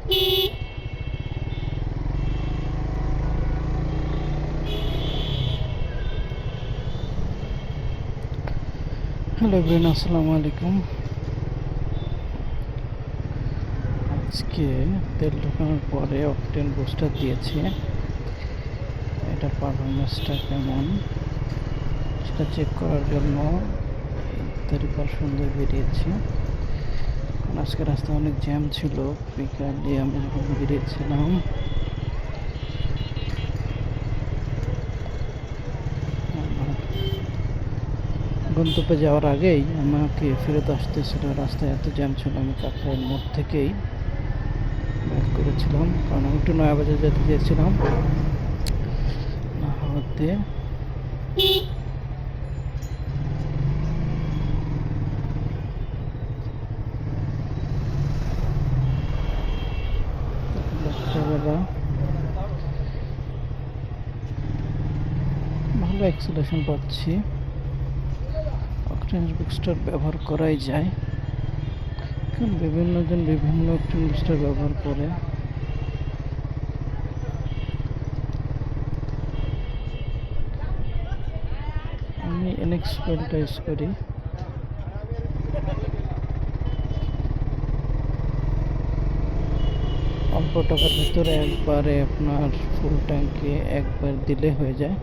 Hello everyone, আসসালামু আলাইকুম। আজকে তেল ঢোকানোর পরে অকটেন বুস্টার দিয়েছি। এটার পারফরমেন্সটা কেমন সেটা চেক করার জন্য 30% বেরিয়েছি। কারণ আজকে রাস্তায় অনেক জ্যাম ছিল। পিকআপ দিয়ে আমি যখন বেরিয়েছিলাম গন্তব্যে যাওয়ার আগেই আমাকে ফেরত আসতেছিল, রাস্তায় এত জ্যাম ছিল। আমি কাকরাইল মোড় থেকেই ব্যাক করেছিলাম, কারণ আমি একটু নয়াবাজার যেতে চেয়েছিলাম। না হতে ভালো অ্যাক্সিলারেশন পাচ্ছি। অকটেন বুস্টার ব্যবহার করাই যায়, কারণ বিভিন্ন জন বিভিন্ন অকটেন বুস্টার ব্যবহার করে। আমি এনএক্স অয়েলটা ইউজ করি। অল্প টাকার ভিতরে একবারে আপনার ফুল ট্যাঙ্কে একবার দিলে হয়ে যায়।